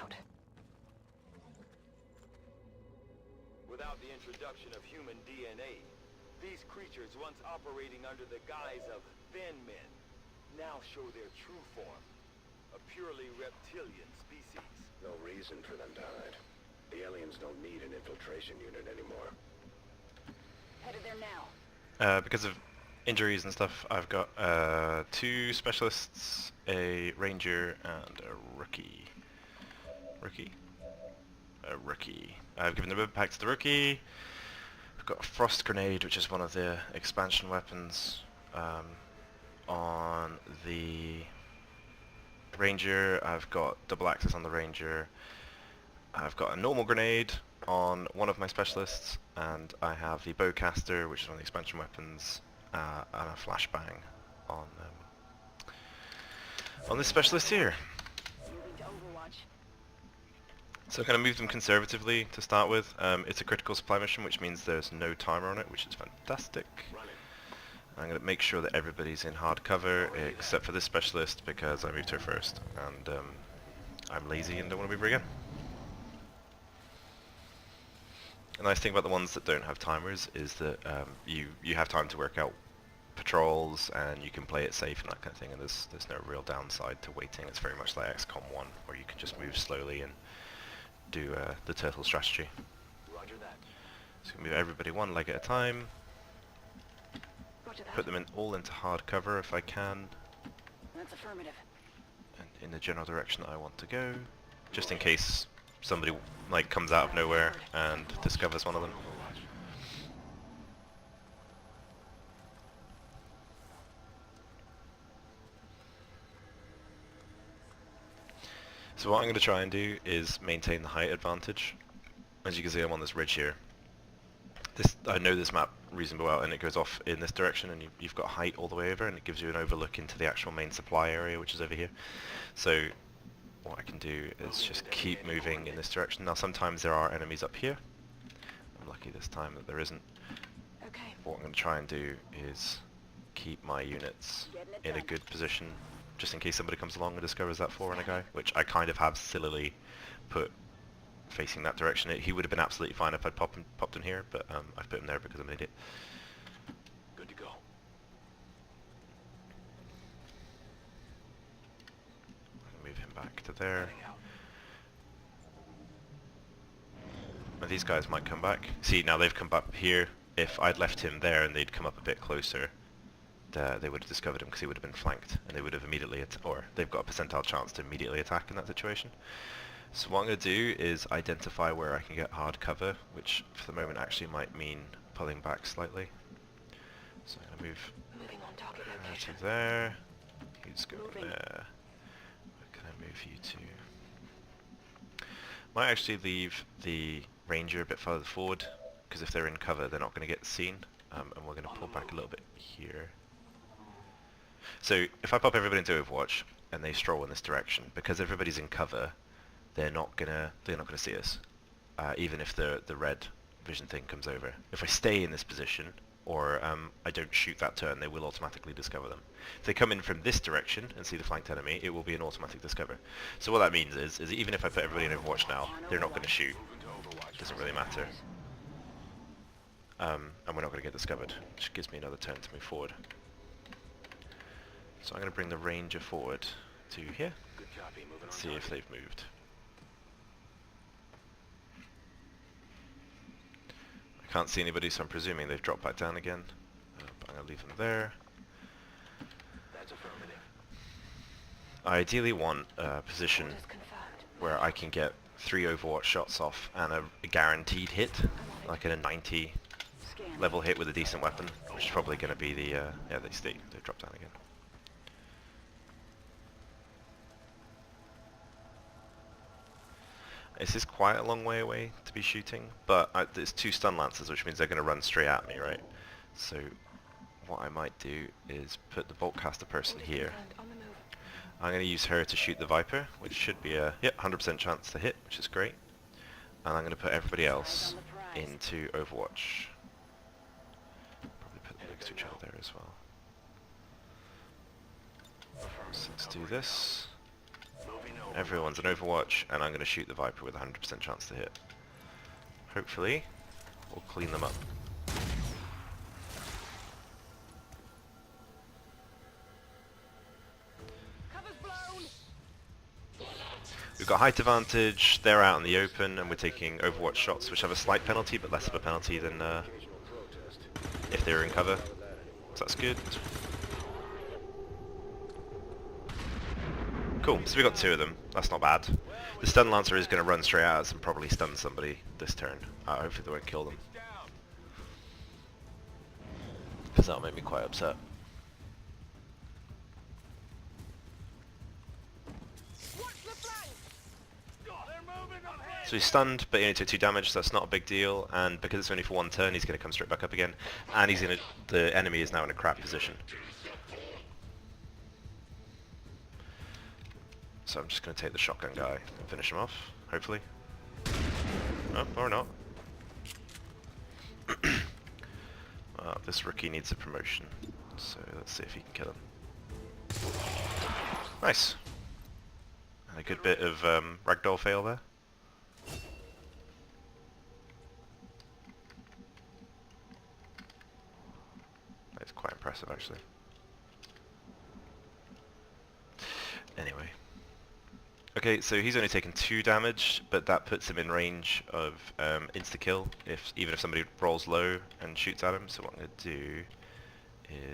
out. Without the introduction of human DNA, these creatures once operating under the guise of thin men now show their true form. A purely reptilian species. No reason for them to hide. The aliens don't need an infiltration unit anymore. Headed there now. Because of injuries and stuff, I've got 2 specialists, a ranger, and a rookie. A rookie. I've given the mid pack to the rookie. I've got a frost grenade, which is one of the expansion weapons. On the ranger, I've got double access on the ranger. I've got a normal grenade on one of my specialists, and I have the bowcaster, which is one of the expansion weapons, and a flashbang on this specialist here. Moving to Overwatch. So I'm going to move them conservatively to start with. It's a critical supply mission, which means there's no timer on it, which is fantastic. I'm going to make sure that everybody's in hard cover, except for this specialist, because I moved her first, and I'm lazy and don't want to move her again. The nice thing about the ones that don't have timers is that you have time to work out patrols, and you can play it safe and that kind of thing, and there's no real downside to waiting. It's very much like XCOM 1, where you can just move slowly and do the turtle strategy. Roger that. So move everybody one leg at a time, Roger that. put them all into hard cover if I can, That's affirmative. and in the general direction that I want to go, just in case somebody like comes out of nowhere and discovers one of them. So what I'm going to try and do is maintain the height advantage. As you can see, I'm on this ridge here. I know this map reasonably well, and it goes off in this direction, and you've got height all the way over, and it gives you an overlook into the actual main supply area, which is over here. So what I can do is just keep moving in this direction. Now sometimes there are enemies up here. I'm lucky this time that there isn't. Okay. What I'm going to try and do is keep my units in a good position, just in case somebody comes along and discovers that forerunner guy, which I kind of have sillily put facing that direction. He would have been absolutely fine if I'd popped in here, but I've put him there because I'm an idiot. Good to go. Move him back to there. Now these guys might come back. See, now they've come up here. If I'd left him there and they'd come up a bit closer, they would have discovered him because he would have been flanked, and they would have immediately, or they've got a percentile chance to immediately attack in that situation. So what I'm going to do is identify where I can get hard cover, which for the moment actually might mean pulling back slightly. So I'm going to move Moving on target her location. to there. He's going there. Where can I move you to? Might actually leave the ranger a bit further forward, because if they're in cover they're not going to get seen, and we're going to pull back a little bit here. So if I pop everybody into Overwatch and they stroll in this direction, because everybody's in cover, they're not gonna see us, even if the red vision thing comes over. If I stay in this position, or I don't shoot that turn, they will automatically discover them. If they come in from this direction and see the flanked enemy, it will be an automatic discover. So what that means is even if I put everybody in Overwatch now, they're not going to shoot. It doesn't really matter. And we're not going to get discovered, which gives me another turn to move forward. So I'm going to bring the ranger forward to here. Good copy. Moving Let's on see if target. they've moved. I can't see anybody, so I'm presuming they've dropped back down again. But I'm going to leave them there. That's affirmative. I ideally want a position Orders confirmed. where I can get 3 Overwatch shots off and a guaranteed hit, like in a 90 Scan. level hit with a decent weapon, which is probably going to be the, yeah, they've dropped down again. This is quite a long way away to be shooting, but there's 2 stun lancers, which means they're going to run straight at me, right? So what I might do is put the boltcaster person here. Confirmed. On the move. I'm going to use her to shoot the Viper, which should be a 100% chance to hit, which is great. And I'm going to put everybody else into Overwatch. Probably put them next to each other there as well. So let's do this. Moving over. Everyone's an Overwatch, and I'm going to shoot the Viper with a 100% chance to hit. Hopefully, we'll clean them up. Cover's blown. We've got height advantage, they're out in the open, and we're taking Overwatch shots, which have a slight penalty, but less of a penalty than if they're in cover. So that's good. Cool, so we got 2 of them. That's not bad. The Stun Lancer is going to run straight at us and probably stun somebody this turn. Hopefully they won't kill them, because that'll make me quite upset. So he's stunned, but he only took 2 damage, so that's not a big deal. And because it's only for 1 turn, he's going to come straight back up again. And he's going to. The enemy is now in a crap position. So I'm just going to take the shotgun guy and finish him off, hopefully. Oh, or not. This rookie needs a promotion, so let's see if he can kill him. Nice. And a good bit of ragdoll fail there. That's quite impressive, actually. Anyway. Okay, so he's only taken 2 damage, but that puts him in range of insta-kill, even if somebody rolls low and shoots at him. So what I'm going to do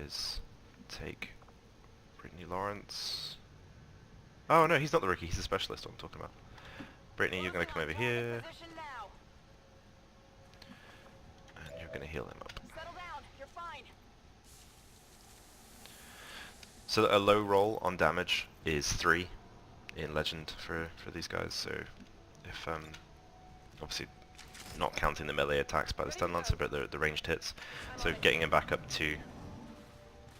is take Brittany Lawrence. Oh no, he's not the rookie, he's the specialist what I'm talking about. Brittany, you're going to come over here, and you're going to heal him up. Settle down. You're fine. So a low roll on damage is 3 in Legend for these guys, so if obviously not counting the melee attacks by the Stun Lancer, but the ranged hits, so getting him back up to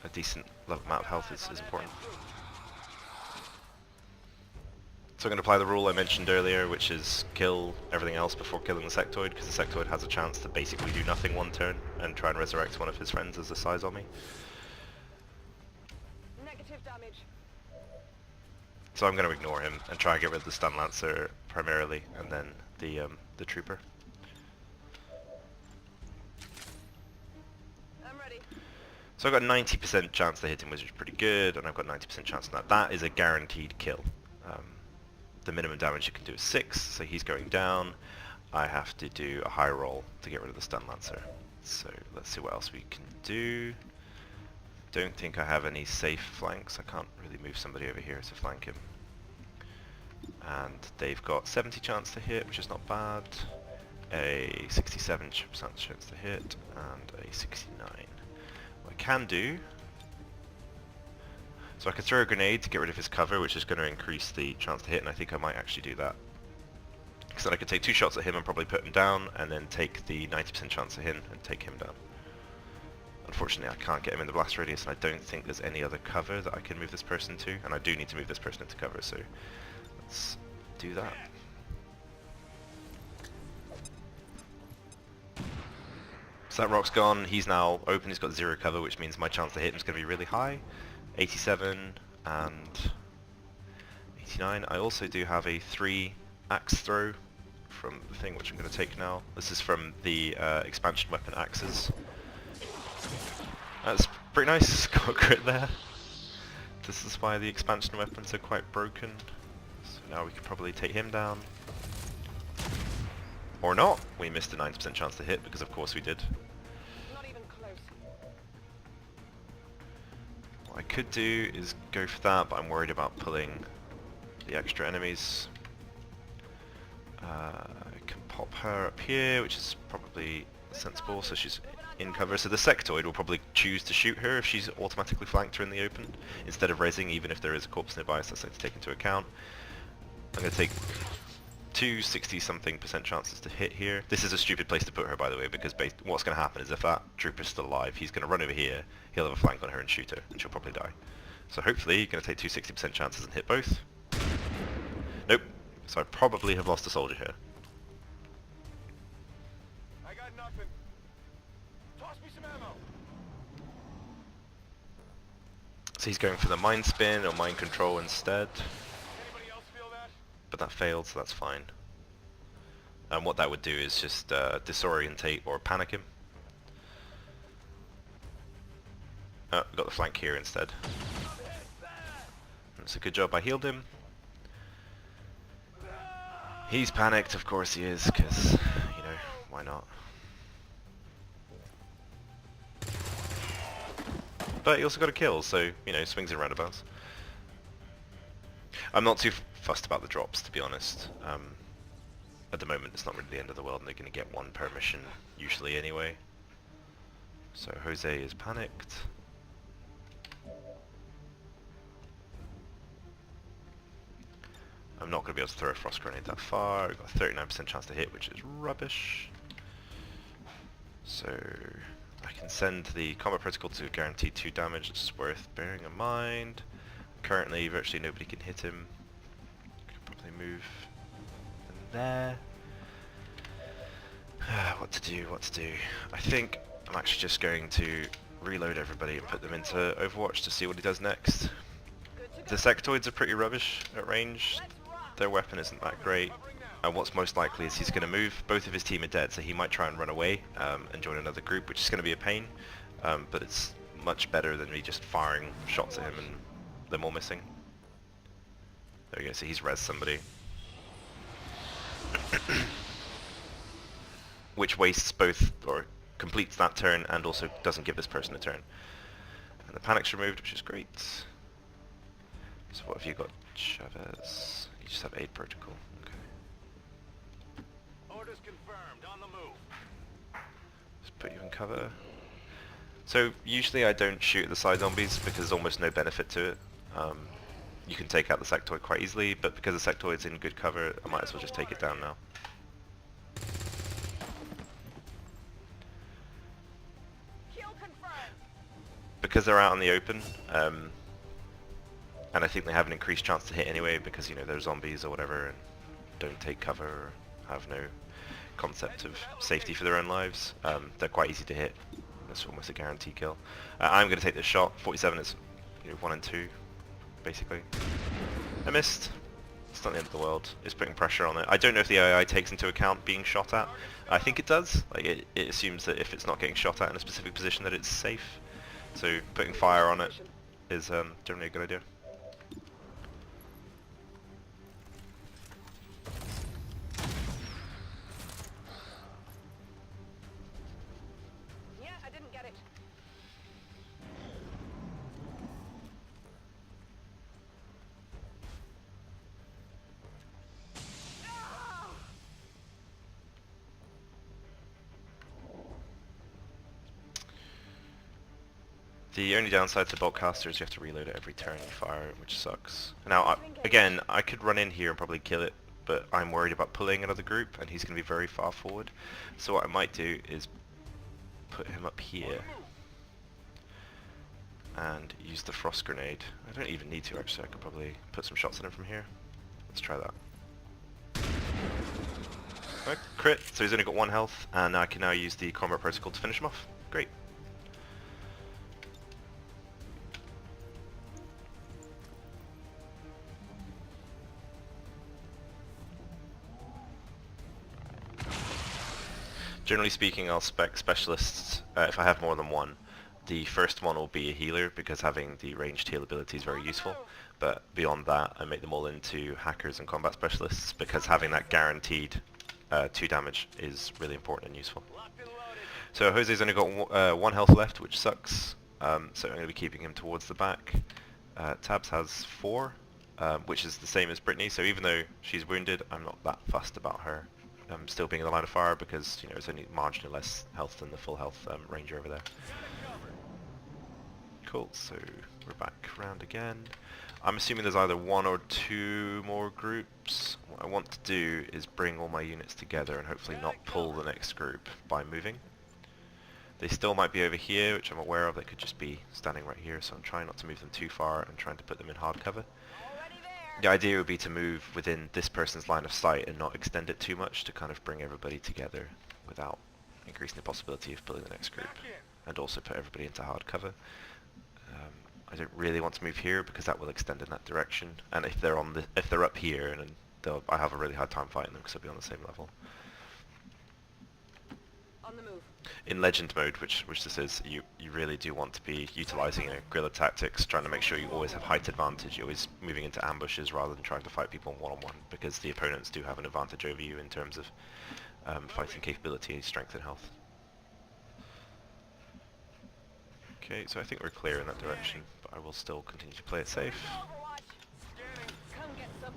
a decent amount of health is important. So I'm going to apply the rule I mentioned earlier, which is kill everything else before killing the Sectoid, because the Sectoid has a chance to basically do nothing 1 turn and try and resurrect one of his friends as a size on me. Negative damage. So I'm going to ignore him and try and get rid of the Stun Lancer primarily, and then the Trooper. I'm ready. So I've got 90% chance to hit him, which is pretty good, and I've got 90% chance on that. That is a guaranteed kill. The minimum damage you can do is 6, so he's going down. I have to do a high roll to get rid of the Stun Lancer. So let's see what else we can do. Don't think I have any safe flanks. I can't really move somebody over here to flank him. And they've got 70 chance to hit, which is not bad. A 67% chance to hit, and a 69. What I can do... So I can throw a grenade to get rid of his cover, which is going to increase the chance to hit, and I think I might actually do that. Because then I could take 2 shots at him and probably put him down, and then take the 90% chance at him and take him down. Unfortunately, I can't get him in the blast radius, and I don't think there's any other cover that I can move this person to, and I do need to move this person into cover, so let's do that. So that rock's gone, he's now open, he's got 0 cover, which means my chance to hit him is going to be really high. 87 and 89. I also do have a 3 axe throw from the thing, which I'm going to take now. This is from the expansion weapon axes. That's pretty nice, got a crit there. This is why the expansion weapons are quite broken. So now we could probably take him down. Or not! We missed a 9% chance to hit, because of course we did. Not even close. What I could do is go for that, but I'm worried about pulling the extra enemies. I can pop her up here, which is probably sensible, so she's in cover. So the Sectoid will probably choose to shoot her if she's automatically flanked her in the open, instead of raising, even if there is a corpse nearby, so that's something to take into account. I'm going to take 2 60-something% chances to hit here. This is a stupid place to put her, by the way, because what's going to happen is if that trooper's still alive, he's going to run over here, he'll have a flank on her and shoot her, and she'll probably die. So hopefully you're going to take 2 60% chances and hit both. Nope. So I probably have lost a soldier here. I got nothing. Toss me some ammo. So he's going for the mind spin or mind control instead. Anybody else feel that? but that failed, so that's fine. And what that would do is just disorientate or panic him. Oh, got the flank here instead. That's a good job, I healed him. He's panicked, of course he is, because, you know, why not? But he also got a kill, so, you know, swings and roundabouts. I'm not too fussed about the drops, to be honest. At the moment, it's not really the end of the world, and they're going to get one per mission, usually anyway. So Jose is panicked. I'm not going to be able to throw a frost grenade that far. I've got a 39% chance to hit, which is rubbish. So I can send the combat protocol to guarantee 2 damage. It's worth bearing in mind. Currently, virtually nobody can hit him. I can probably move in there. What to do, what to do. I think I'm actually just going to reload everybody and put them into Overwatch to see what he does next. The sectoids are pretty rubbish at range. Their weapon isn't that great. And what's most likely is he's going to move. Both of his team are dead, so he might try and run away and join another group, which is going to be a pain. But it's much better than me just firing shots at him and them all missing. There we go, so he's rezzed somebody. Which wastes both, or completes that turn, and also doesn't give this person a turn. And the panic's removed, which is great. So what have you got, Chavez? You just have aid protocol. Okay. Orders confirmed. On the move. Just put you in cover. So usually I don't shoot at the side zombies because there's almost no benefit to it. You can take out the sectoid quite easily, but because the sectoid's in good cover, I might as well just take it down now. Because they're out in the open, and I think they have an increased chance to hit anyway because, you know, they're zombies or whatever and don't take cover or have no concept of safety for their own lives, they're quite easy to hit. That's almost a guaranteed kill. I'm going to take this shot. 47 is, you know, 1 and 2, basically. I missed. It's not the end of the world. It's putting pressure on it. I don't know if the AI takes into account being shot at. I think it does. Like it assumes that if it's not getting shot at in a specific position that it's safe. So putting fire on it is generally a good idea. Yeah, I didn't get it. The only downside to bulk caster is you have to reload it every turn you fire it, which sucks. Now, again, I could run in here and probably kill it, but I'm worried about pulling another group, and he's going to be very far forward. So what I might do is put him up here and use the frost grenade. I don't even need to, actually. I could probably put some shots at him from here. Let's try that. Right, crit, so he's only got 1 health, and I can now use the combat protocol to finish him off. Great. Generally speaking, I'll spec specialists if I have more than one. The first one will be a healer because having the ranged heal ability is very useful, but beyond that I make them all into hackers and combat specialists because having that guaranteed 2 damage is really important and useful. So Jose's only got 1 health left, which sucks, so I'm going to be keeping him towards the back. Tabs has 4, which is the same as Brittany, so even though she's wounded, I'm not that fussed about her still being in the line of fire because, you know, it's only marginally less health than the full health ranger over there. Cool, so we're back round again. I'm assuming there's either 1 or 2 more groups. What I want to do is bring all my units together and hopefully not pull the next group by moving. They still might be over here, which I'm aware of. They could just be standing right here, so I'm trying not to move them too far and trying to put them in hard cover. The idea would be to move within this person's line of sight and not extend it too much to kind of bring everybody together without increasing the possibility of pulling the next group, and also put everybody into hard cover. I don't really want to move here because that will extend in that direction, and if they're up here and I have a really hard time fighting them because they'll be on the same level. On the move. In Legend mode, which this is, you really do want to be utilising guerrilla tactics, trying to make sure you always have height advantage, you're always moving into ambushes rather than trying to fight people one-on-one, because the opponents do have an advantage over you in terms of fighting capability, strength and health. Okay, so I think we're clear in that direction, but I will still continue to play it safe. Come get some.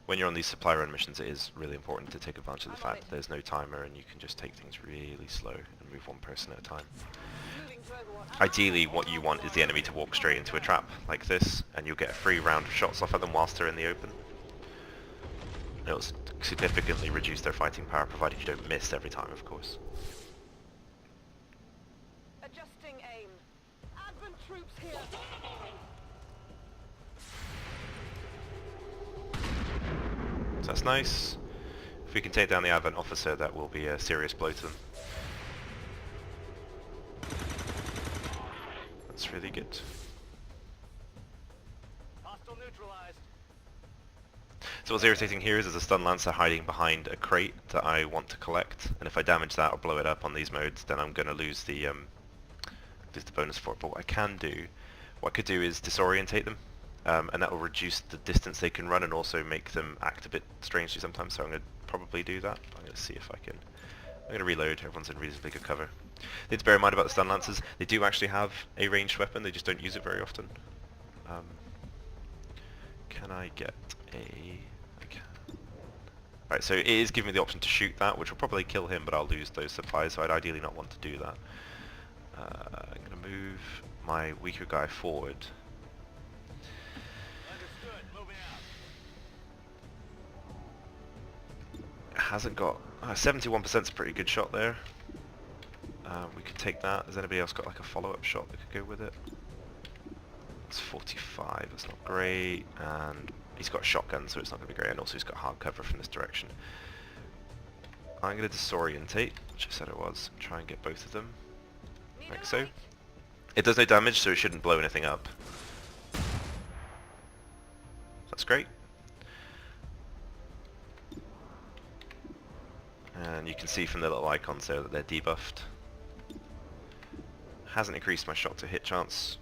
When you're on these supply run missions, it is really important to take advantage of the I'm on fact that there's no timer and you can just take things really slow and move one person at a time. Moving to Overwatch. Ideally, what you want is the enemy to walk straight into a trap like this, and you'll get a free round of shots off at them whilst they're in the open. It'll significantly reduce their fighting power, provided you don't miss every time, of course. Adjusting aim. Advent troops here. So that's nice. If we can take down the Advent officer, that will be a serious blow to them. That's really good. Hostile neutralized. So what's irritating here is there's a stun lancer hiding behind a crate that I want to collect, and if I damage that or blow it up on these modes, then I'm going to lose the bonus for it. But what I could do is disorientate them, and that will reduce the distance they can run and also make them act a bit strangely sometimes, so I'm going to probably do that. I'm going to see if I can. I'm going to reload. Everyone's in reasonably good cover. Need to bear in mind about the stun lancers, they do actually have a ranged weapon, they just don't use it very often. Can I get a... I can. Right, so it is giving me the option to shoot that, which will probably kill him, but I'll lose those supplies, so I'd ideally not want to do that. I'm going to move my weaker guy forward. Understood. Moving out. Hasn't got... 71% is a pretty good shot there. We could take that. Has anybody else got like a follow-up shot that could go with it? It's 45, that's not great, and he's got a shotgun, so it's not going to be great, and also he's got hard cover from this direction. I'm going to disorientate, which I said it was, and try and get both of them, like so. It does no damage, so it shouldn't blow anything up. That's great. And you can see from the little icons there that they're debuffed. Hasn't increased my shot to hit chance,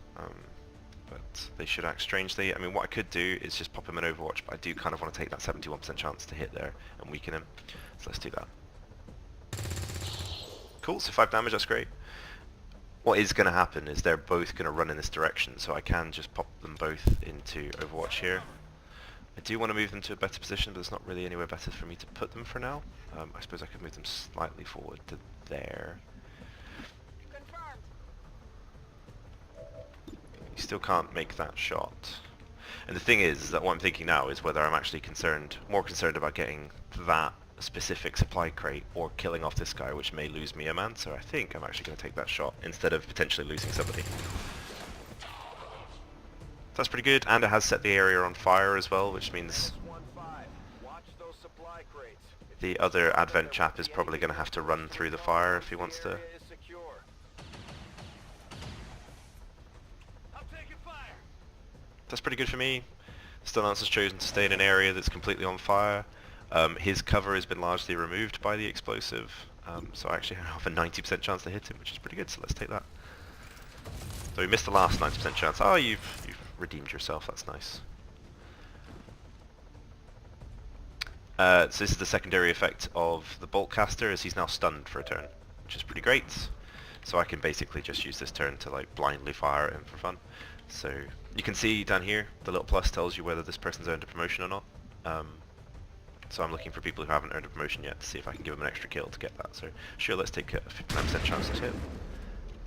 but they should act strangely. I mean, what I could do is just pop him in Overwatch, but I do kind of want to take that 71% chance to hit there and weaken him. So let's do that. Cool, so 5 damage, that's great. What is going to happen is they're both going to run in this direction, so I can just pop them both into Overwatch here. I do want to move them to a better position, but there's not really anywhere better for me to put them for now. I suppose I could move them slightly forward to there. Confirmed. You still can't make that shot. And the thing is that what I'm thinking now is whether I'm actually more concerned about getting that specific supply crate or killing off this guy, which may lose me a man, so I think I'm actually going to take that shot instead of potentially losing somebody. That's pretty good, and it has set the area on fire as well, which means Watch those supply crates. the other Advent chap is probably going to have to run through the fire if he wants to. Area is secure. I'm taking fire. That's pretty good for me. Stun Lancer's chosen to stay in an area that's completely on fire. His cover has been largely removed by the explosive, so I actually have a 90% chance to hit him, which is pretty good, so let's take that. So we missed the last 90% chance. Oh, you've redeemed yourself, that's nice. So this is the secondary effect of the Bolt Caster, as he's now stunned for a turn, which is pretty great. So I can basically just use this turn to like blindly fire at him for fun. So you can see down here, the little plus tells you whether this person's earned a promotion or not. So I'm looking for people who haven't earned a promotion yet to see if I can give them an extra kill to get that. So sure, let's take a 59% chance to hit.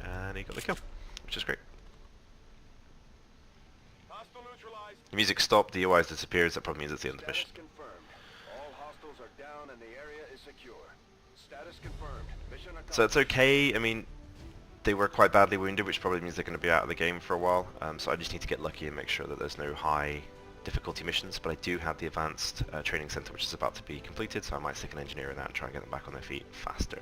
And he got the kill, which is great. Hostile neutralized. The music stopped, the UI disappears, that probably means it's the end of the mission. Status confirmed. All hostiles are down and the area is secure. Status confirmed. Mission accomplished. So it's okay, I mean, they were quite badly wounded, which probably means they're going to be out of the game for a while. So I just need to get lucky and make sure that there's no high difficulty missions, but I do have the advanced training center which is about to be completed, so I might stick an engineer in that and try and get them back on their feet faster.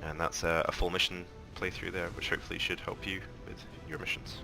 And that's a full mission playthrough there, which hopefully should help you with your missions.